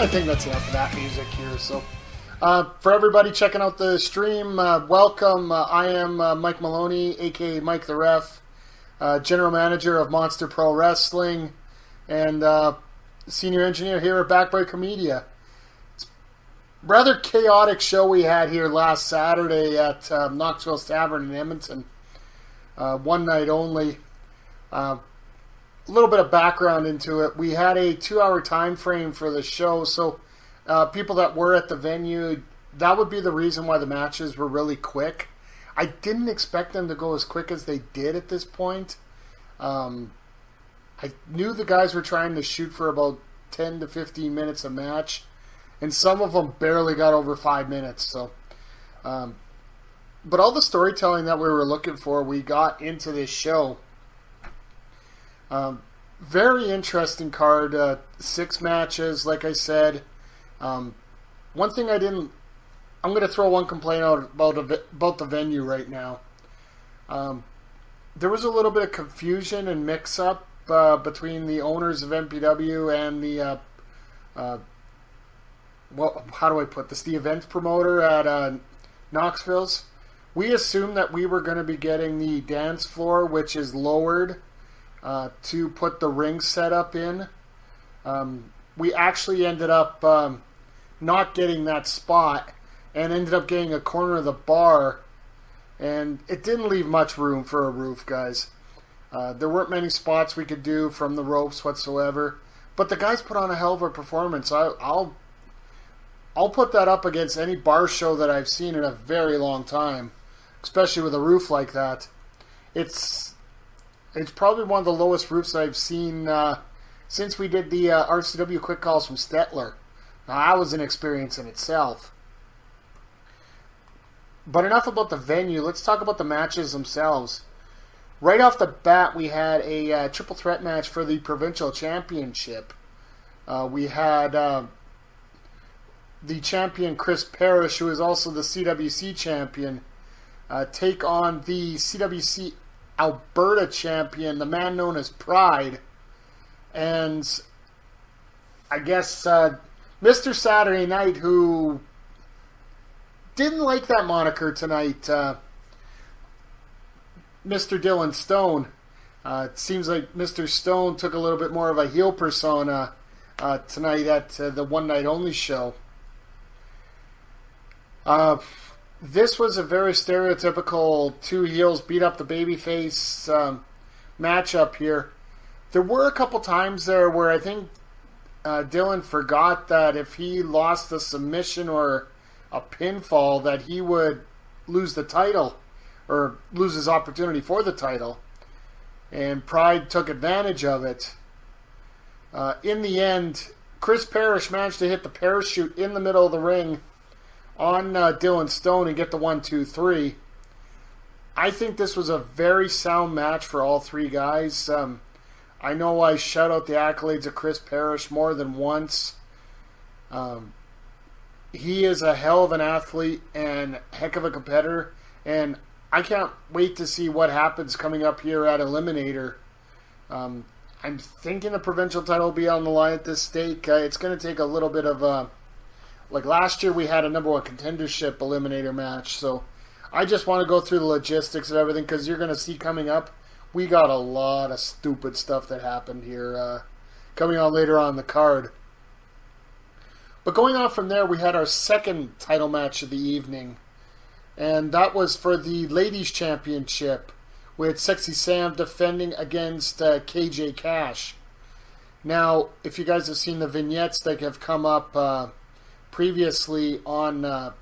I think that's enough of that music here. So, for everybody checking out the stream, welcome. I am Mike Malowany, aka Mike the Ref, General Manager of Monster Pro Wrestling, and Senior Engineer here at Backbreaker Media. It's a rather chaotic show we had here last Saturday at Knoxville Tavern in Edmonton. One night only. A little bit of background into it. We had a 2-hour time frame for the show, so people that were at the venue, that would be the reason why the matches were really quick. I didn't expect them to go as quick as they did at this point. I knew the guys were trying to shoot for about 10 to 15 minutes a match, and some of them barely got over 5 minutes. So, but all the storytelling that we were looking for, we got into this show. Very interesting card. 6 matches, like I said. One thing I'm going to throw one complaint out about the venue right now. There was a little bit of confusion and mix-up between the owners of MPW and the how do I put this? The event promoter at Knoxville's. We assumed that we were going to be getting the dance floor, which is lowered to put the ring setup in. We actually ended up not getting that spot and ended up getting a corner of the bar, and it didn't leave much room for a roof, guys. There weren't many spots we could do from the ropes whatsoever, but the guys put on a hell of a performance. I'll put that up against any bar show that I've seen in a very long time, especially with a roof like that. It's probably one of the lowest roofs I've seen since we did the RCW quick calls from Stettler. Now, that was an experience in itself. But enough about the venue. Let's talk about the matches themselves. Right off the bat, we had a triple threat match for the Provincial Championship. We had the champion Chris Parrish, who is also the CWC champion, take on the CWC Alberta champion, the man known as Pride. And I guess Mr. Saturday Night, who didn't like that moniker tonight, Mr. Dylan Stone. It seems like Mr. Stone took a little bit more of a heel persona tonight at the One Night Only show. This was a very stereotypical two heels beat up the babyface matchup here. There were a couple times there where I think Dylan forgot that if he lost a submission or a pinfall that he would lose the title or lose his opportunity for the title. And Pride took advantage of it. In the end, Chris Parrish managed to hit the parachute in the middle of the ring on Dylan Stone and get the 1-2-3. I think this was a very sound match for all three guys. I know I shout out the accolades of Chris Parrish more than once. He is a hell of an athlete and heck of a competitor, and I can't wait to see what happens coming up here at Eliminator. I'm thinking the provincial title will be on the line at this stake. It's going to take a little bit of like last year we had a number one contendership eliminator match, so I just want to go through the logistics of everything because you're going to see coming up, we got a lot of stupid stuff that happened here coming on later on in the card. But going on from there, we had our second title match of the evening, and that was for the Ladies Championship with Sexy Sam defending against KJ Cash. Now, if you guys have seen the vignettes that have come up previously on the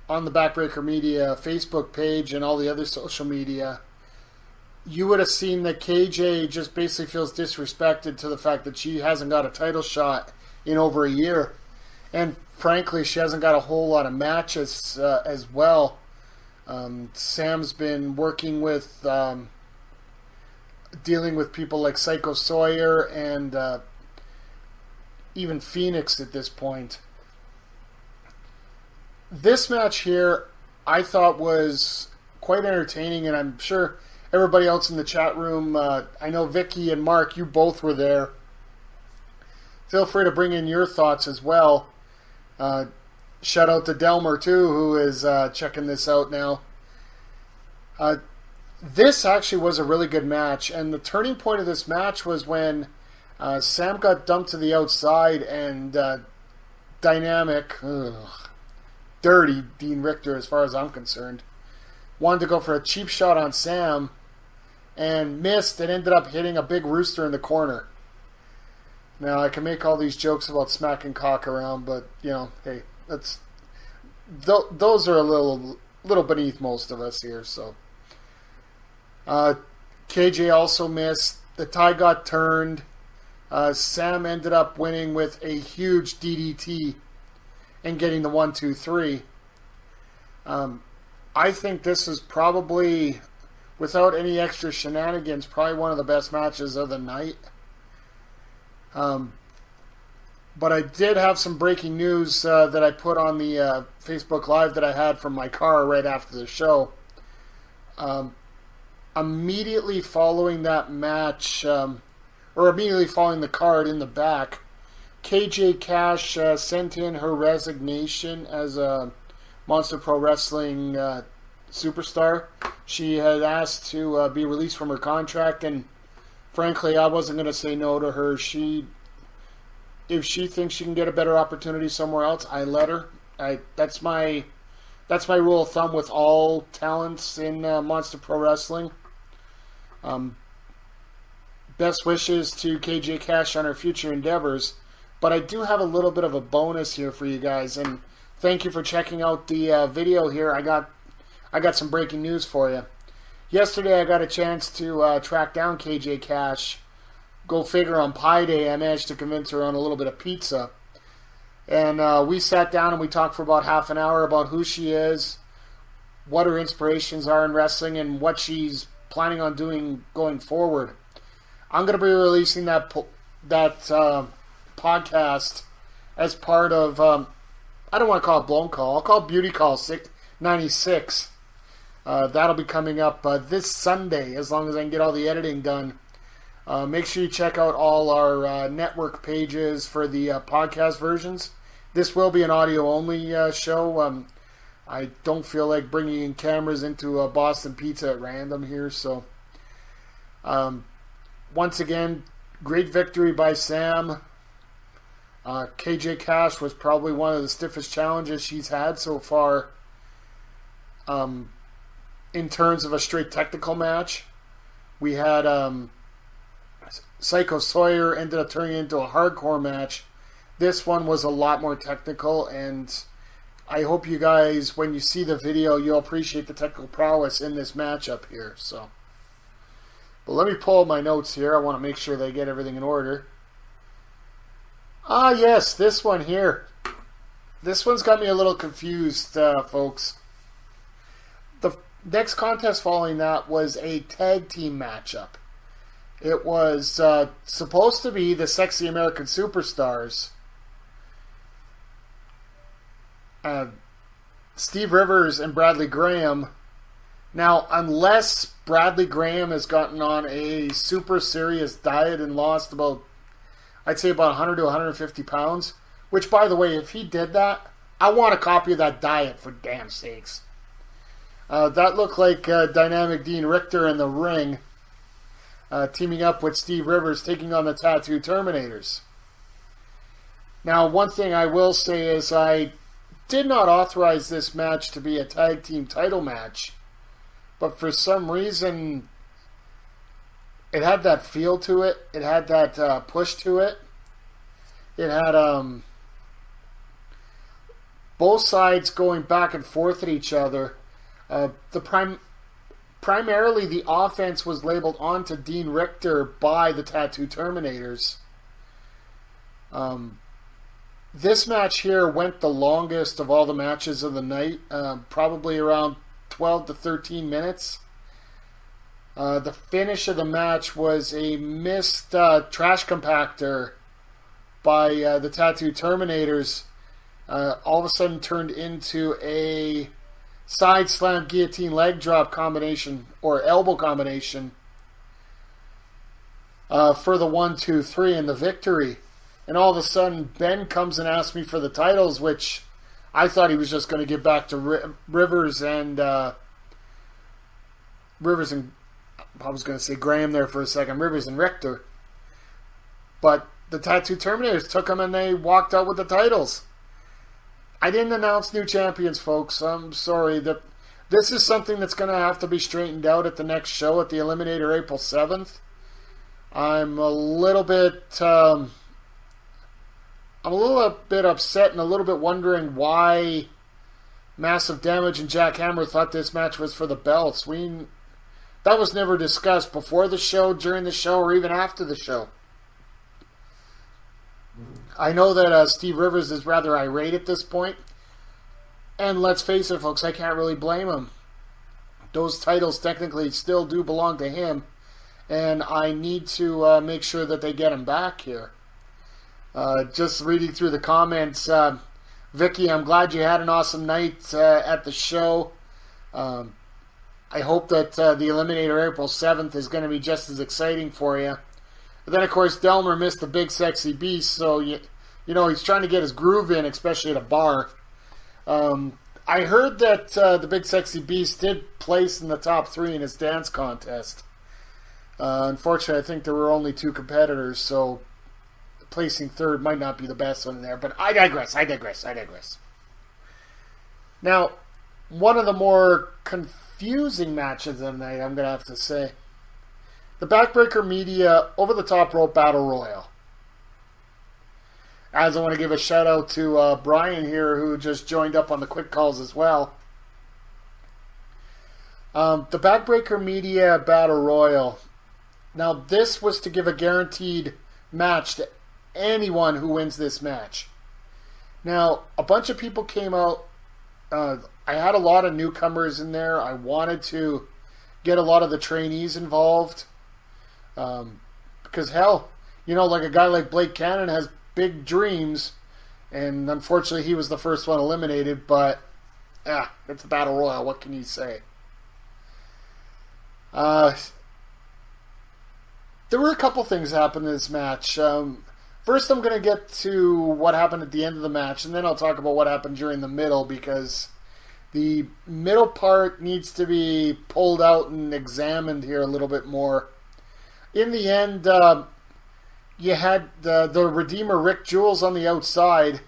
Backbreaker Media Facebook page and all the other social media, you would have seen that KJ just basically feels disrespected to the fact that she hasn't got a title shot in over a year. And frankly, she hasn't got a whole lot of matches as well. Sam's been working with dealing with people like Psycho Sawyer and even Phoenix at this point. This match here I thought was quite entertaining, and I'm sure everybody else in the chat room, I know Vicky and Mark, you both were there. feel free to bring in your thoughts as well. Shout out to Delmer too, who is checking this out now. This actually was a really good match, and the turning point of this match was when Sam got dumped to the outside, and dynamic, dirty Dean Richter, as far as I'm concerned, wanted to go for a cheap shot on Sam, and missed, and ended up hitting a big rooster in the corner. Now, I can make all these jokes about smacking cock around, but, you know, hey, those are a little beneath most of us here, so. KJ also missed. The tie got turned. Sam ended up winning with a huge DDT and getting the 1-2-3. I think this is probably, without any extra shenanigans, probably one of the best matches of the night. But I did have some breaking news that I put on the Facebook Live that I had from my car right after the show. Immediately following that match, or immediately following the card in the back, KJ Cash sent in her resignation as a Monster Pro Wrestling superstar. She had asked to be released from her contract, and frankly, I wasn't going to say no to her. If she thinks she can get a better opportunity somewhere else, I let her. That's my rule of thumb with all talents in Monster Pro Wrestling. Best wishes to KJ Cash on her future endeavors, but I do have a little bit of a bonus here for you guys, and thank you for checking out the video here. I got some breaking news for you. Yesterday I got a chance to track down KJ Cash. Go figure, on Pi Day I managed to convince her on a little bit of pizza. And we sat down and we talked for about half an hour about who she is, what her inspirations are in wrestling, and what she's planning on doing going forward. I'm going to be releasing that podcast as part of, I don't want to call it Blown Call, I'll call it Beauty Call 96. That'll be coming up this Sunday, as long as I can get all the editing done. Make sure you check out all our network pages for the podcast versions. This will be an audio-only show. I don't feel like bringing in cameras into Boston Pizza at random here. So, once again, great victory by Sam. KJ Cash was probably one of the stiffest challenges she's had so far in terms of a straight technical match. We had Psycho Sawyer ended up turning into a hardcore match. This one was a lot more technical, and I hope you guys, when you see the video, you'll appreciate the technical prowess in this matchup here. So, but let me pull up my notes here. I want to make sure they get everything in order. Ah, yes, this one here. This one's got me a little confused, folks. The next contest following that was a tag team matchup. It was supposed to be the Sexy American Superstars. Steve Rivers and Bradley Graham. Now, unless Bradley Graham has gotten on a super serious diet and lost about, I'd say about 100 to 150 pounds, which, by the way, if he did that, I want a copy of that diet, for damn sakes. That looked like Dynamic Dean Richter in the ring, teaming up with Steve Rivers, taking on the Tattoo Terminators. Now, one thing I will say is I did not authorize this match to be a tag team title match, but for some reason it had that feel to it. It had that push to it. It had both sides going back and forth at each other. Primarily the offense was labeled onto Dean Richter by the Tattoo Terminators. This match here went the longest of all the matches of the night, probably around 12 to 13 minutes. The finish of the match was a missed trash compactor by the Tattoo Terminators. All of a sudden turned into a side slam guillotine leg drop combination, or elbow combination, for the 1-2-3 and the victory. And all of a sudden, Ben comes and asks me for the titles, which I thought he was just going to give back to Rivers and I was going to say Graham there for a second, Rivers and Richter. But the Tattoo Terminators took them and they walked out with the titles. I didn't announce new champions, folks. I'm sorry. This is something that's going to have to be straightened out at the next show at the Eliminator April 7th. I'm a little bit upset and a little bit wondering why Massive Damage and Jack Hammer thought this match was for the belts. That was never discussed before the show, during the show, or even after the show. I know that Steve Rivers is rather irate at this point. And let's face it, folks, I can't really blame him. Those titles technically still do belong to him. And I need to make sure that they get him back here. Just reading through the comments, Vicky, I'm glad you had an awesome night at the show. I hope that the Eliminator April 7th is going to be just as exciting for you. But then, of course, Delmer missed the Big Sexy Beast, so you know he's trying to get his groove in, especially at a bar. I heard that the Big Sexy Beast did place in the top 3 in his dance contest. Unfortunately, I think there were only 2 competitors, so placing 3rd might not be the best one there. But I digress. Now, one of the more confusing matches of the night, I'm going to have to say, the Backbreaker Media over-the-top rope battle royal. As I want to give a shout out to Brian here, who just joined up on the quick calls as well. The Backbreaker Media battle royal. Now, this was to give a guaranteed match to anyone who wins this match. Now, a bunch of people came out. I had a lot of newcomers in there. I wanted to get a lot of the trainees involved. Because, hell, you know, like a guy like Blake Cannon has big dreams. And unfortunately, he was the first one eliminated. But, it's a battle royal. What can you say? There were a couple things that happened in this match. First, I'm going to get to what happened at the end of the match, and then I'll talk about what happened during the middle, because the middle part needs to be pulled out and examined here a little bit more. In the end, you had the Redeemer Rick Jules on the outside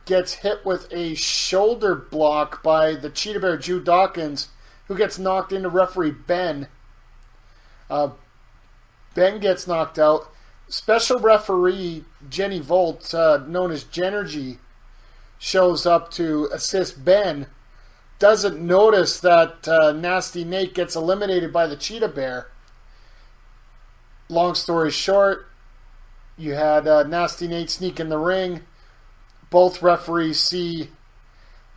gets hit with a shoulder block by the Cheetah Bear Jude Dawkins, who gets knocked into referee Ben. Ben gets knocked out. Special referee Jenny Volt, known as Genergy, shows up to assist Ben. Doesn't notice that Nasty Nate gets eliminated by the Cheetah Bear. Long story short, you had Nasty Nate sneak in the ring. Both referees see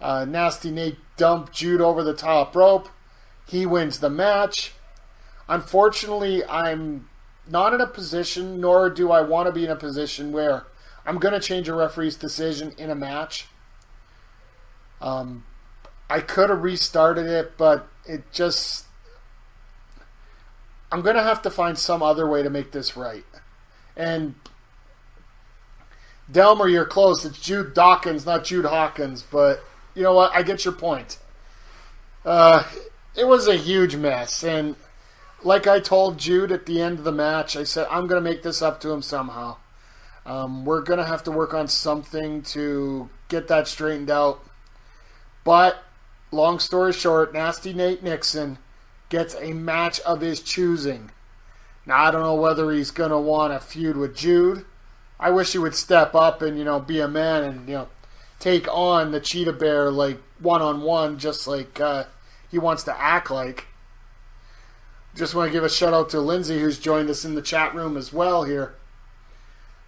Nasty Nate dump Jude over the top rope. He wins the match. Unfortunately, I'm not in a position, nor do I want to be in a position where I'm going to change a referee's decision in a match. I could have restarted it, but it just... I'm going to have to find some other way to make this right. And Delmer, you're close. It's Jude Dawkins, not Jude Hawkins, but you know what? I get your point. It was a huge mess, and like I told Jude at the end of the match, I said, I'm going to make this up to him somehow. We're going to have to work on something to get that straightened out. But, long story short, Nasty Nate Nixon gets a match of his choosing. Now, I don't know whether he's going to want to feud with Jude. I wish he would step up and, be a man and, take on the Cheetah Bear, like, one-on-one, just like he wants to act like. Just want to give a shout out to Lindsay, who's joined us in the chat room as well here.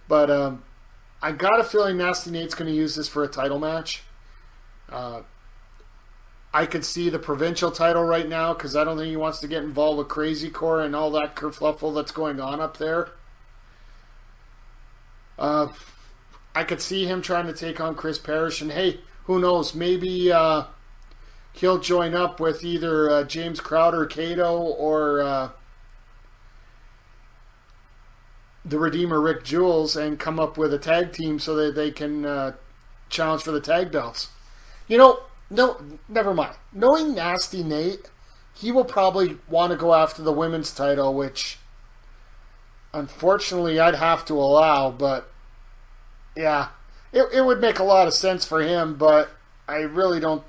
But I got a feeling Nasty Nate's going to use this for a title match. I could see the provincial title right now, because I don't think he wants to get involved with Crazy Core and all that kerfluffle that's going on up there. I could see him trying to take on Chris Parrish, and hey, who knows, maybe he'll join up with either James Crowder, Cato, or the Redeemer Rick Jules and come up with a tag team so that they can challenge for the tag belts. No, never mind. Knowing Nasty Nate, he will probably want to go after the women's title, which unfortunately I'd have to allow, but yeah, it would make a lot of sense for him, but I really don't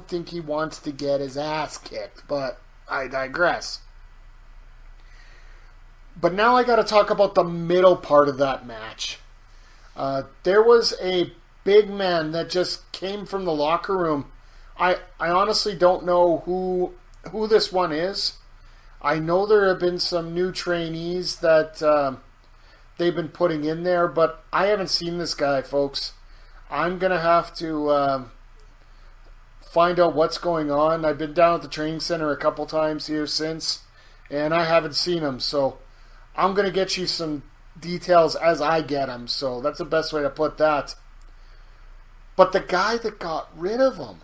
think he wants to get his ass kicked, but I digress. But now I got to talk about the middle part of that match. There was a big man that just came from the locker room. I honestly don't know who this one is. I know there have been some new trainees that they've been putting in there, but I haven't seen this guy, folks. I'm going to have to find out what's going on. I've been down at the training center a couple times here since, and I haven't seen him, so I'm going to get you some details as I get them, so that's the best way to put that. But the guy that got rid of him,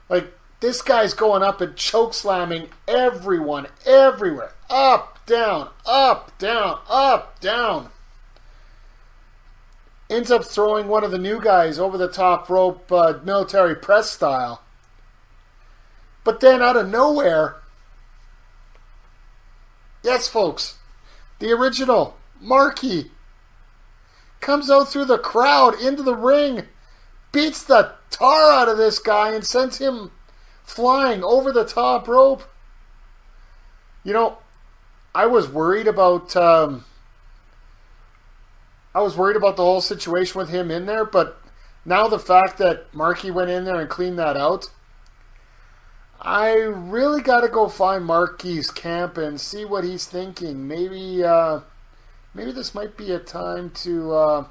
like, this guy's going up and choke slamming everyone, everywhere. Up, down, up, down, up, down. Ends up throwing one of the new guys over the top rope, military press style. But then out of nowhere, yes, folks, the original Marky comes out through the crowd into the ring, beats the tar out of this guy, and sends him flying over the top rope. I was worried about the whole situation with him in there, but now the fact that Marky went in there and cleaned that out, I really got to go find Marky's camp and see what he's thinking. Maybe this might be a time to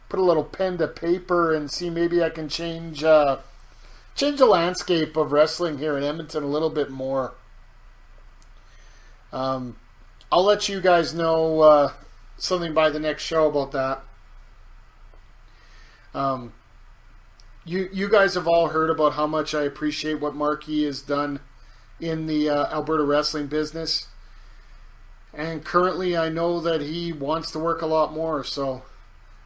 put a little pen to paper and see maybe I can change the landscape of wrestling here in Edmonton a little bit more. I'll let you guys know something by the next show about that. You guys have all heard about how much I appreciate what Marky has done in the Alberta wrestling business. And currently I know that he wants to work a lot more. So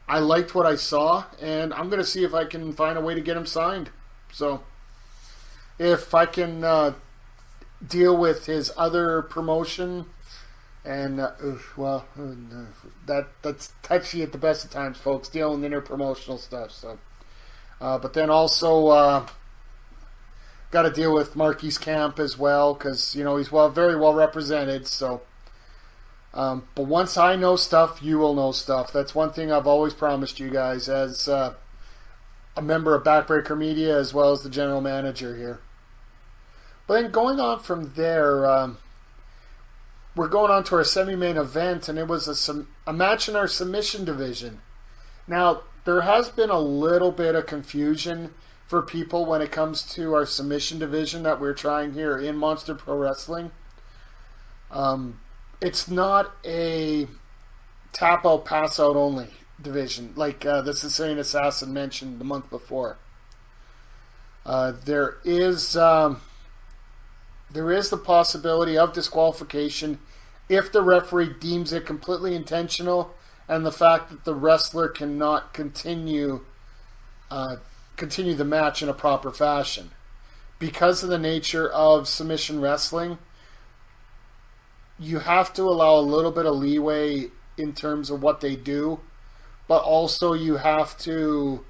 I liked what I saw, and I'm going to see if I can find a way to get him signed. So if I can deal with his other promotion, and that's touchy at the best of times, folks, dealing with interpromotional stuff. So. But then also got to deal with Marky's camp as well, because he's very well represented. So, but once I know stuff, you will know stuff. That's one thing I've always promised you guys as a member of Backbreaker Media as well as the general manager here. But then going on from there, we're going on to our semi-main event, and it was a match in our submission division. Now, there has been a little bit of confusion for people when it comes to our submission division that we're trying here in Monster Pro Wrestling. It's not a tap-out, pass-out only division like the Sicilian Assassin mentioned the month before. There is the possibility of disqualification if the referee deems it completely intentional, and the fact that the wrestler cannot continue the match in a proper fashion. Because of the nature of submission wrestling, you have to allow a little bit of leeway in terms of what they do, but also you have to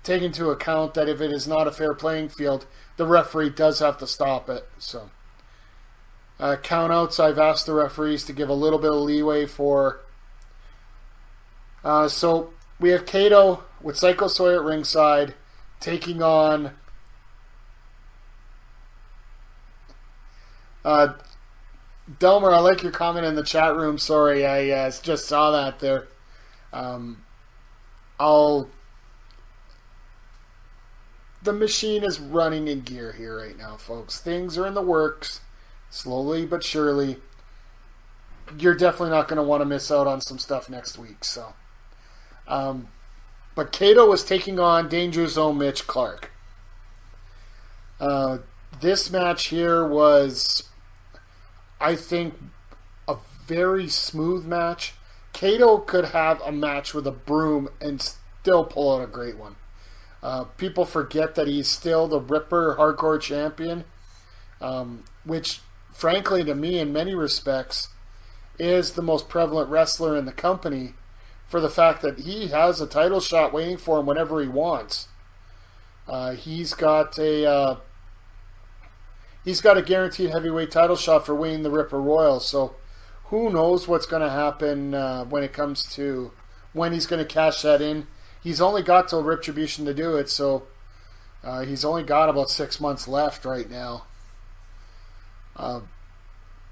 take into account that if it is not a fair playing field, the referee does have to stop it. So, countouts, I've asked the referees to give a little bit of leeway for. So we have Kato with Psycho Soy at ringside taking on Delmer. I like your comment in the chat room. Sorry, I just saw that there. The machine is running in gear here right now, folks. Things are in the works, slowly but surely. You're definitely not going to want to miss out on some stuff next week. So. But Kato was taking on Danger Zone Mitch Clark. This match here was, I think, a very smooth match. Kato could have a match with a broom and still pull out a great one. People forget that he's still the Ripper Hardcore Champion, which, frankly, to me, in many respects, is the most prevalent wrestler in the company for the fact that he has a title shot waiting for him whenever he wants. He's got a guaranteed heavyweight title shot for winning the Ripper Royal, so who knows what's going to happen when it comes to when he's going to cash that in. He's only got till Retribution to do it, so he's only got about 6 months left right now. But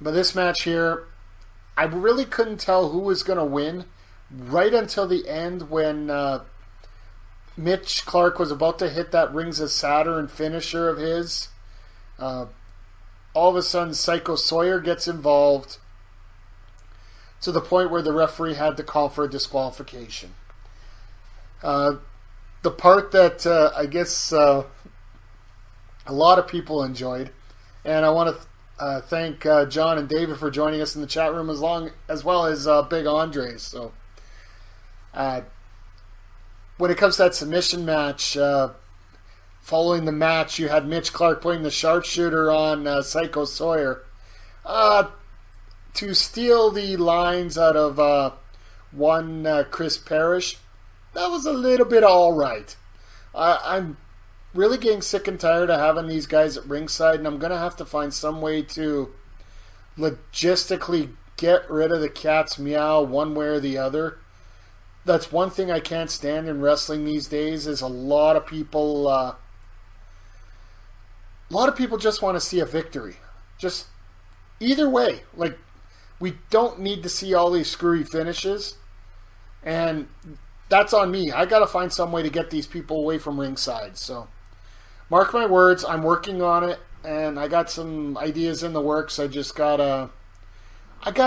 this match here, I really couldn't tell who was going to win right until the end when Mitch Clark was about to hit that Rings of Saturn finisher of his. All of a sudden, Psycho Sawyer gets involved to the point where the referee had to call for a disqualification. The part that I guess a lot of people enjoyed, and I want to thank John and David for joining us in the chat room as well as Big Andres. So when it comes to that submission match, following the match, you had Mitch Clark putting the sharpshooter on Psycho Sawyer to steal the lines out of one Chris Parrish. That was a little bit alright. I'm really getting sick and tired of having these guys at ringside, and I'm going to have to find some way to logistically get rid of the cat's meow one way or the other. That's one thing I can't stand in wrestling these days, is a lot of people just want to see a victory. Just either way. Like, we don't need to see all these screwy finishes, and that's on me. I got to find some way to get these people away from ringside. So, mark my words, I'm working on it, and I got some ideas in the works. I gotta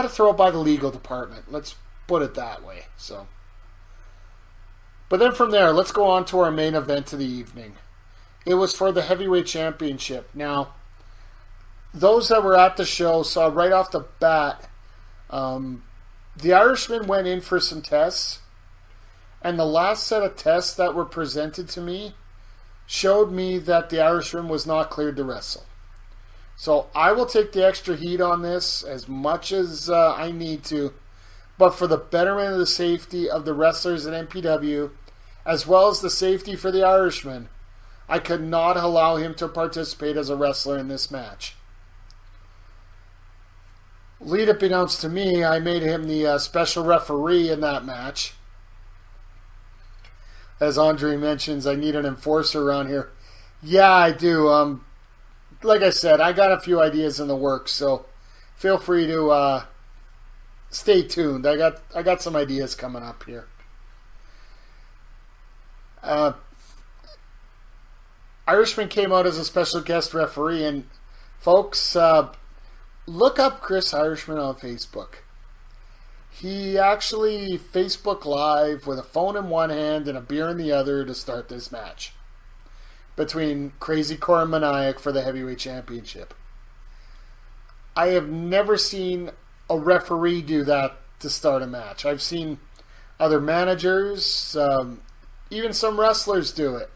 throw it by the legal department. Let's put it that way. So, but then from there, let's go on to our main event of the evening. It was for the heavyweight championship. Now, those that were at the show saw right off the bat, the Irishman went in for some tests. And the last set of tests that were presented to me showed me that the Irishman was not cleared to wrestle. So I will take the extra heat on this as much as I need to. But for the betterment of the safety of the wrestlers at MPW, as well as the safety for the Irishman, I could not allow him to participate as a wrestler in this match. Lead it announced to me, I made him the special referee in that match. As Andre mentions, I need an enforcer around here. Yeah, I do. Like I said, I got a few ideas in the works, so feel free to stay tuned. I got some ideas coming up here. Irishman came out as a special guest referee, and folks, look up Chris Irishman on Facebook. He actually Facebook Live with a phone in one hand and a beer in the other to start this match between Crazy Core and Maniac for the heavyweight championship. I have never seen a referee do that to start a match. I've seen other managers, even some wrestlers do it.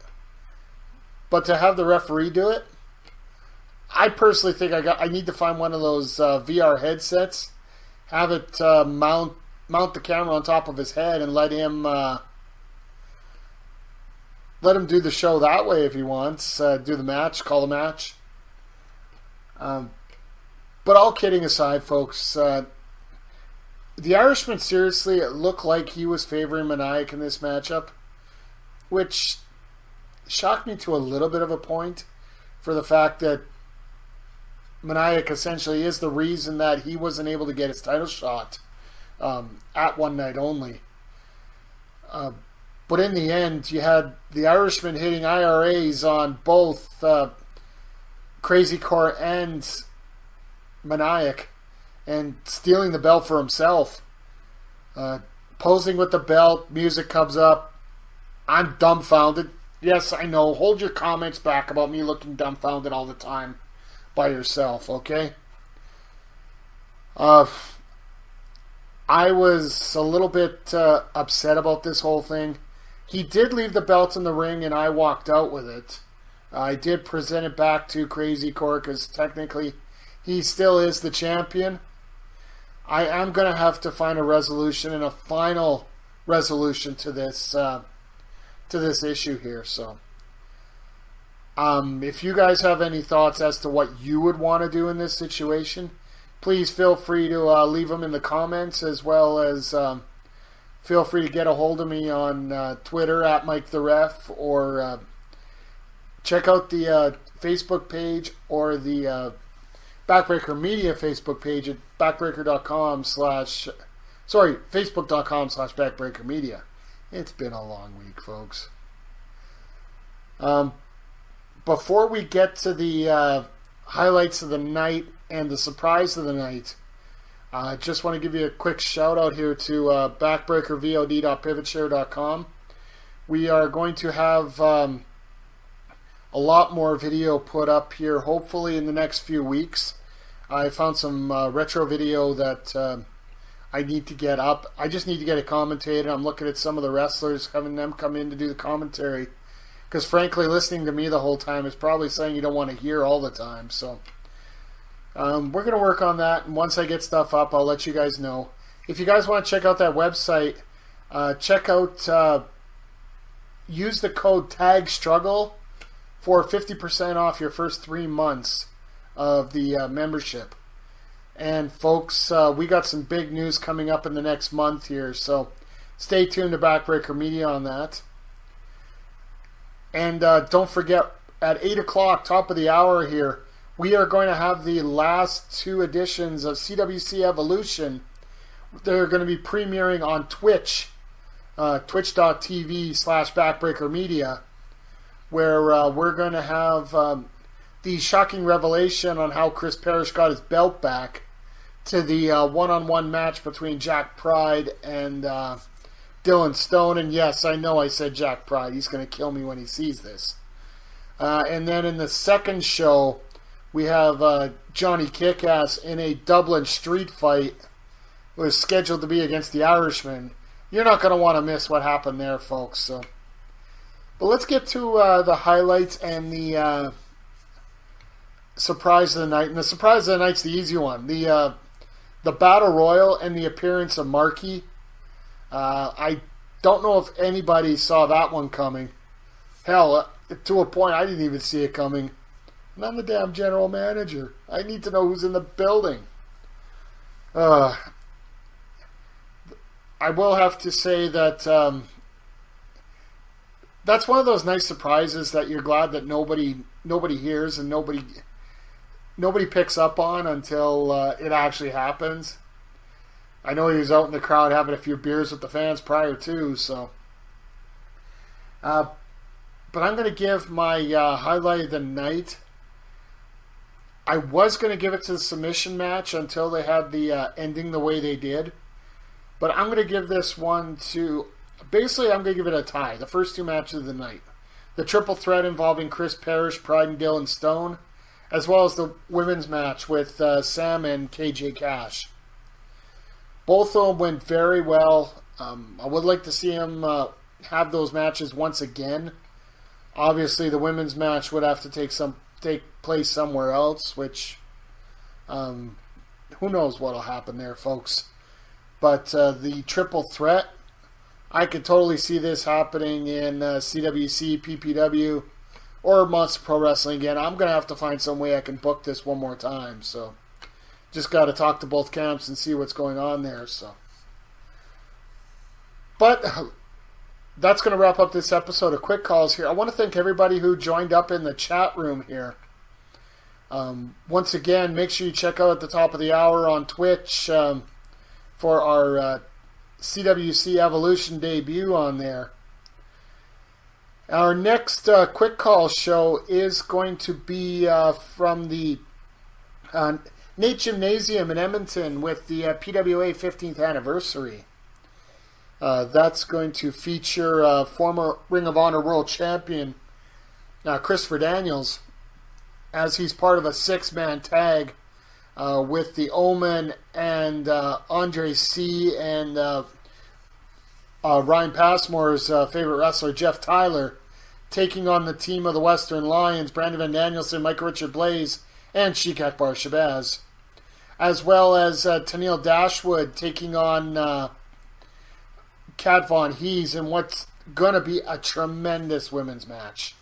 But to have the referee do it, I personally think I need to find one of those VR headsets, have it mount the camera on top of his head, and let him do the show that way if he wants. Do the match, call the match. But all kidding aside, folks, the Irishman, seriously, it looked like he was favoring Maniac in this matchup, which shocked me to a little bit of a point, for the fact that Maniac essentially is the reason that he wasn't able to get his title shot at One Night Only. But in the end, you had the Irishman hitting IRAs on both Crazy Core and Maniac, and stealing the belt for himself. Posing with the belt, music comes up. I'm dumbfounded. Yes, I know. Hold your comments back about me looking dumbfounded all the time by yourself, okay? I was a little bit upset about this whole thing. He did leave the belt in the ring, and I walked out with it. I did present it back to Crazy Core because technically he still is the champion. I am going to have to find a resolution and a final resolution to this issue here. So, if you guys have any thoughts as to what you would want to do in this situation, please feel free to leave them in the comments, as well as feel free to get a hold of me on Twitter at Mike the Ref, or check out the Facebook page or the Backbreaker Media Facebook page at Facebook.com/Backbreaker Media. It's been a long week, folks. Before we get to the highlights of the night and the surprise of the night, I just want to give you a quick shout out here to backbreakervod.pivotshare.com. We are going to have a lot more video put up here, hopefully in the next few weeks. I found some retro video that I need to get up. I just need to get it commentated. I'm looking at some of the wrestlers, having them come in to do the commentary, because frankly, listening to me the whole time is probably something you don't want to hear all the time. So we're going to work on that, and once I get stuff up, I'll let you guys know. If you guys want to check out that website, check out, use the code TAGSTRUGGLE for 50% off your first 3 months of the membership. And folks, we got some big news coming up in the next month here, so stay tuned to Backbreaker Media on that. And don't forget, at 8 o'clock, top of the hour here, we are going to have the last 2 editions of CWC Evolution. They're going to be premiering on Twitch, twitch.tv/Backbreaker Media, where we're going to have the shocking revelation on how Chris Parrish got his belt back, to the one-on-one match between Jack Pride and Dylan Stone. And yes, I know I said Jack Pride. He's going to kill me when he sees this. And then in the second show, we have Johnny Kickass in a Dublin street fight. It was scheduled to be against the Irishman. You're not going to want to miss what happened there, folks. So, but let's get to the highlights and the surprise of the night. And the surprise of the night's the easy one. The Battle Royal and the appearance of Marky. I don't know if anybody saw that one coming. Hell, to a point, I didn't even see it coming. And I'm the damn general manager. I need to know who's in the building. I will have to say that that's one of those nice surprises that you're glad that nobody hears and nobody picks up on until it actually happens. I know he was out in the crowd having a few beers with the fans prior to, so. But I'm going to give my highlight of the night. I was going to give it to the submission match until they had the ending the way they did. But I'm going to give this one to, basically I'm going to give it a tie. The first 2 matches of the night. The triple threat involving Chris Parrish, Pride, and Dylan Stone, as well as the women's match with Sam and KJ Cash. Both of them went very well. I would like to see them have those matches once again. Obviously, the women's match would have to take place somewhere else, which who knows what'll happen there, folks. But the triple threat, I could totally see this happening in CWC, PPW, or Monster Pro Wrestling again. I'm going to have to find some way I can book this one more time. So just got to talk to both camps and see what's going on there. So, but that's going to wrap up this episode of Quick Calls here. I want to thank everybody who joined up in the chat room here. Once again, make sure you check out at the top of the hour on Twitch for our CWC Evolution debut on there. Our next Quick Call show is going to be from the Nate Gymnasium in Edmonton with the PWA 15th anniversary. That's going to feature former Ring of Honor World Champion Christopher Daniels, as he's part of a 6-man tag with the Omen and Andre C. and Ryan Passmore's favorite wrestler, Jeff Tyler, taking on the team of the Western Lions, Brandon Van Danielson, Mike Richard Blaze, and Sheik Akbar Shabazz. As well as Tennille Dashwood taking on Kat Von Hees in what's going to be a tremendous women's match.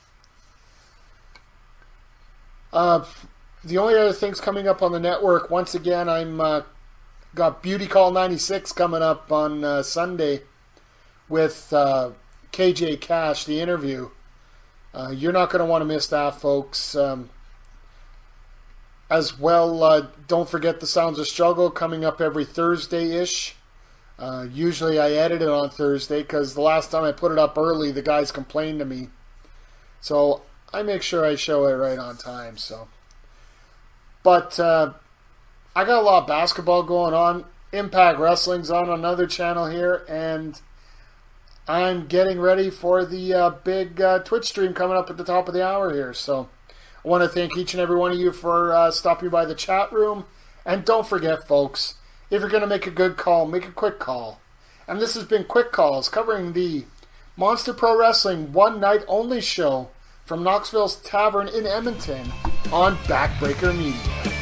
The only other things coming up on the network, once again, I'm got Beauty Call 96 coming up on Sunday with KJ Cash, the interview. You're not going to want to miss that, folks. As well, don't forget the Sounds of Struggle coming up every Thursday-ish. Usually I edit it on Thursday because the last time I put it up early, the guys complained to me. So I make sure I show it right on time. But I got a lot of basketball going on. Impact Wrestling's on another channel here, and I'm getting ready for the big Twitch stream coming up at the top of the hour here. So I want to thank each and every one of you for stopping by the chat room. And don't forget, folks, if you're going to make a good call, make a quick call. And this has been Quick Calls covering the Monster Pro Wrestling One Night Only show from Knoxville's Tavern in Edmonton on Backbreaker Media.